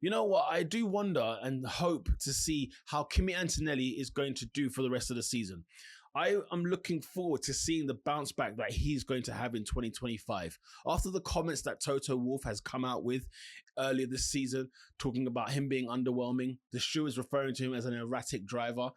You know what? I do wonder and hope to see how Kimi Antonelli is going to do for the rest of the season. I am looking forward to seeing the bounce back that he's going to have in 2025. After the comments that Toto Wolff has come out with earlier this season, talking about him being underwhelming, the stewards referring to him as an erratic driver,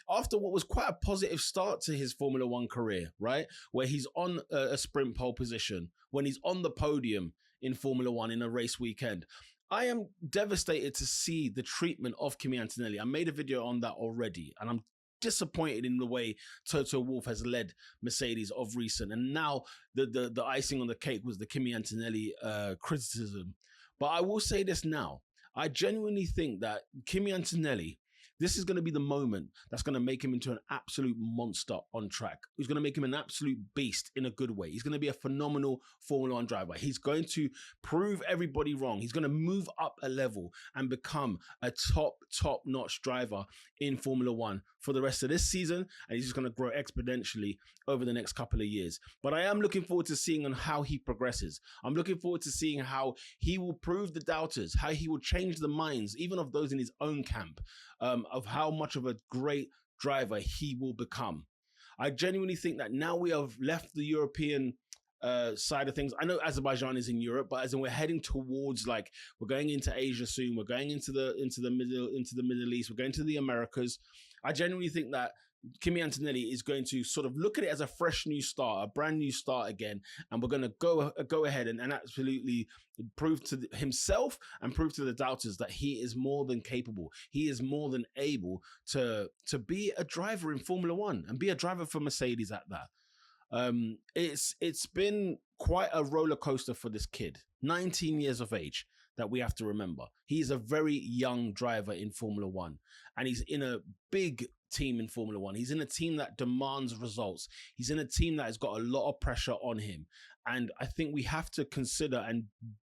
after what was quite a positive start to his Formula One career, right? Where he's on a sprint pole position, when he's on the podium in Formula One in a race weekend. I am devastated to see the treatment of Kimi Antonelli. I made a video on that already, and I'm disappointed in the way Toto Wolff has led Mercedes of recent. And now the icing on the cake was the Kimi Antonelli criticism. But I will say this now. I genuinely think that Kimi Antonelli, this is going to be the moment that's going to make him into an absolute monster on track. He's going to make him an absolute beast in a good way. He's going to be a phenomenal Formula One driver. He's going to prove everybody wrong. He's going to move up a level and become a top-notch driver in Formula One for the rest of this season. And he's just going to grow exponentially over the next couple of years. But I am looking forward to seeing on how he progresses. I'm looking forward to seeing how he will prove the doubters, how he will change the minds, even of those in his own camp, of how much of a great driver he will become. I genuinely think that now we have left the European side of things. I know Azerbaijan is in Europe, but as in we're heading towards, like, we're going into Asia soon. We're going into the Middle East. We're going to the Americas. I genuinely think that Kimi Antonelli is going to sort of look at it as a fresh new start, a brand new start again, and we're going to go ahead and absolutely prove to himself and prove to the doubters that he is more than capable. He is more than able to be a driver in Formula One and be a driver for Mercedes at that. It's been quite a roller coaster for this kid, 19 years of age, that we have to remember. He's a very young driver in Formula One, and he's in a big team in Formula One. He's in a team that demands results. He's in a team that has got a lot of pressure on him. And I think we have to consider and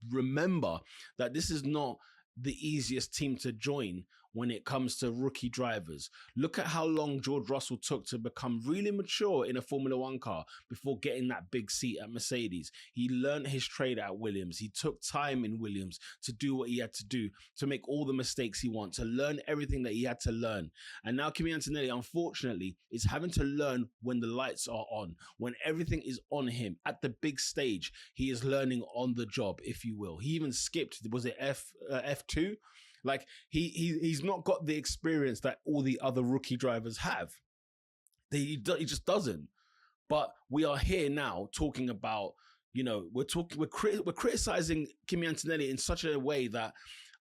remember that this is not the easiest team to join when it comes to rookie drivers. Look at how long George Russell took to become really mature in a Formula One car before getting that big seat at Mercedes. He learned his trade at Williams. He took time in Williams to do what he had to do, to make all the mistakes he wants, to learn everything that he had to learn. And now Kimi Antonelli, unfortunately, is having to learn when the lights are on, when everything is on him. At the big stage, he is learning on the job, if you will. He even skipped, was it F2? Like, he's not got the experience that all the other rookie drivers have. He just doesn't. But we are here now talking about, you know, we're criticizing Kimi Antonelli in such a way that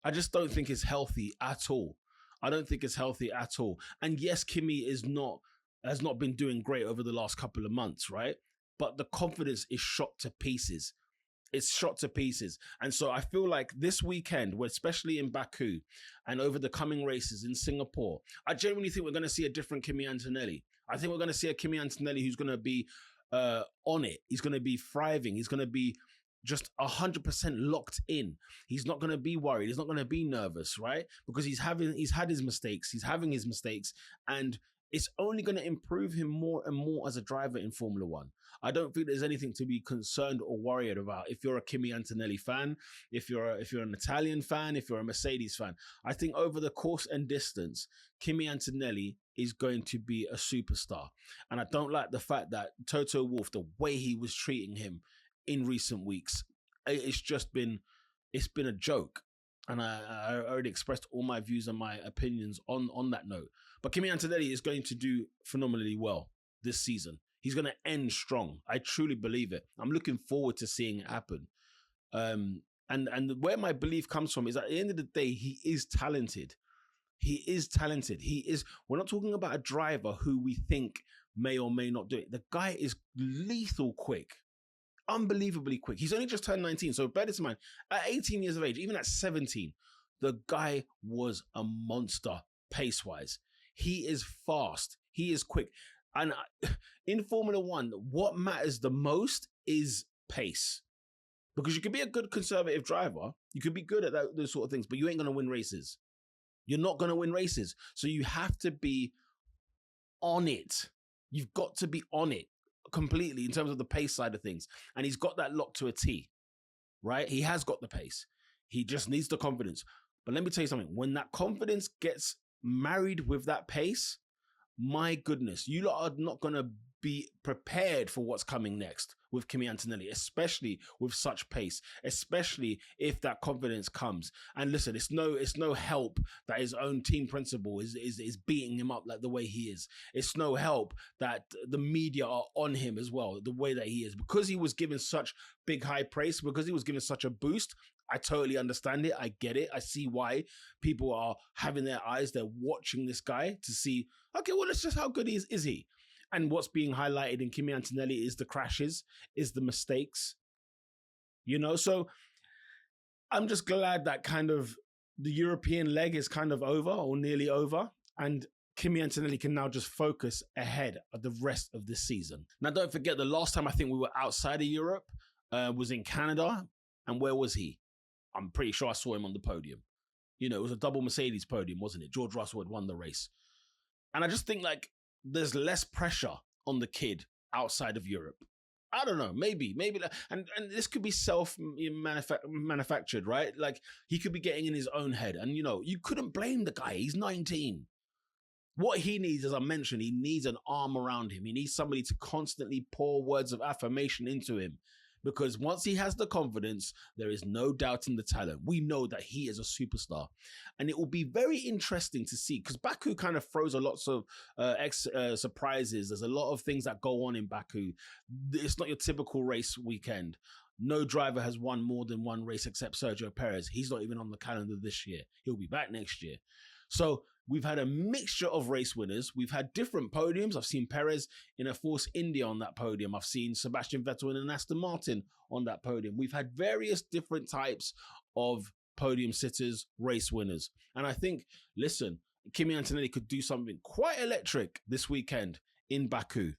I just don't think is healthy at all. I don't think it's healthy at all. And yes, Kimi has not been doing great over the last couple of months, right? But the confidence is shot to pieces. It's shot to pieces. And so I feel like this weekend, especially in Baku and over the coming races in Singapore, I genuinely think we're going to see a different Kimi Antonelli. I think we're going to see a Kimi Antonelli who's going to be on it. He's going to be thriving. He's going to be just 100% locked in. He's not going to be worried. He's not going to be nervous, right? Because he's had his mistakes. He's having his mistakes. And it's only going to improve him more and more as a driver in Formula One. I don't think there's anything to be concerned or worried about if you're a Kimi Antonelli fan, if you're an Italian fan, if you're a Mercedes fan. I think over the course and distance, Kimi Antonelli is going to be a superstar. And I don't like the fact that Toto Wolff, the way he was treating him in recent weeks, it's been a joke. And I already expressed all my views and my opinions on that note. But Kimi Antonelli is going to do phenomenally well this season. He's going to end strong. I truly believe it. I'm looking forward to seeing it happen. And where my belief comes from is at the end of the day, he is talented. He is talented. We're not talking about a driver who we think may or may not do it. The guy is lethal quick. Unbelievably quick. He's only just turned 19, so bear this in mind. At 18 years of age, even at 17, the guy was a monster pace-wise. He is fast. He is quick. And in Formula One, what matters the most is pace. Because you could be a good conservative driver. You could be good at those sort of things, but you ain't going to win races. You're not going to win races. So you have to be on it. You've got to be on it completely in terms of the pace side of things. And he's got that locked to a T, right? He has got the pace. He just needs the confidence. But let me tell you something. When that confidence gets married with that pace, my goodness, you lot are not going to be prepared for what's coming next with Kimi Antonelli, especially with such pace, especially if that confidence comes. And listen, it's no help that his own team principal is beating him up like the way he is. It's no help that the media are on him as well, the way that he is, because he was given such big high praise, because he was given such a boost. I totally understand it. I get it. I see why people are having their eyes. They're watching this guy to see, okay, well, it's just how good is he? And what's being highlighted in Kimi Antonelli is the crashes, is the mistakes, So I'm just glad that kind of the European leg is kind of over or nearly over. And Kimi Antonelli can now just focus ahead of the rest of this season. Now, don't forget, the last time I think we were outside of Europe was in Canada. And where was he? I'm pretty sure I saw him on the podium. It was a double Mercedes podium, wasn't it? George Russell had won the race. And I just think there's less pressure on the kid outside of Europe. I don't know, maybe, and this could be manufactured, right? Like he could be getting in his own head, and you couldn't blame the guy. He's 19. What he needs, as I mentioned, he needs an arm around him. He needs somebody to constantly pour words of affirmation into him. Because once he has the confidence, there is no doubt in the talent. We know that he is a superstar. And it will be very interesting to see, because Baku kind of throws a lots of surprises. There's a lot of things that go on in Baku. It's not your typical race weekend. No driver has won more than one race except Sergio Perez. He's not even on the calendar this year. He'll be back next year. So we've had a mixture of race winners. We've had different podiums. I've seen Perez in a Force India on that podium. I've seen Sebastian Vettel in an Aston Martin on that podium. We've had various different types of podium sitters, race winners. And I think, listen, Kimi Antonelli could do something quite electric this weekend in Baku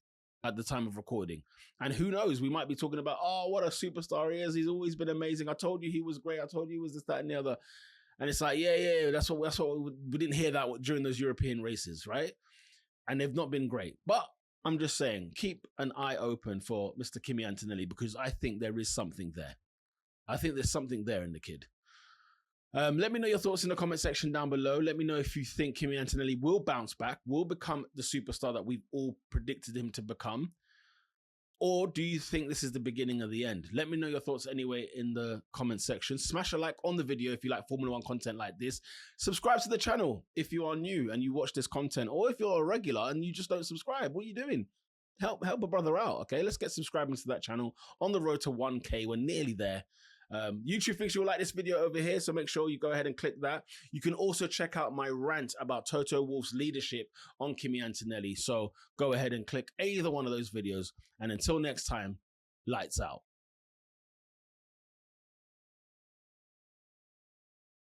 at the time of recording. And who knows, we might be talking about, oh, what a superstar he is. He's always been amazing. I told you he was great. I told you he was this, that, and the other. And it's like, yeah, that's what we didn't hear that during those European races, right? And they've not been great. But I'm just saying, keep an eye open for Mr. Kimi Antonelli, because I think there is something there. I think there's something there in the kid. Let me know your thoughts in the comment section down below. Let me know if you think Kimi Antonelli will bounce back, will become the superstar that we've all predicted him to become. Or do you think this is the beginning of the end? Let me know your thoughts anyway in the comment section. Smash a like on the video if you like Formula One content like this. Subscribe to the channel if you are new and you watch this content. Or if you're a regular and you just don't subscribe, what are you doing? Help a brother out, okay? Let's get subscribing to that channel. On the road to 1K, we're nearly there. YouTube thinks you'll like this video over here, so make sure you go ahead and click that. You can also check out my rant about Toto Wolff's leadership on Kimi Antonelli. So go ahead and click either one of those videos. And until next time, lights out.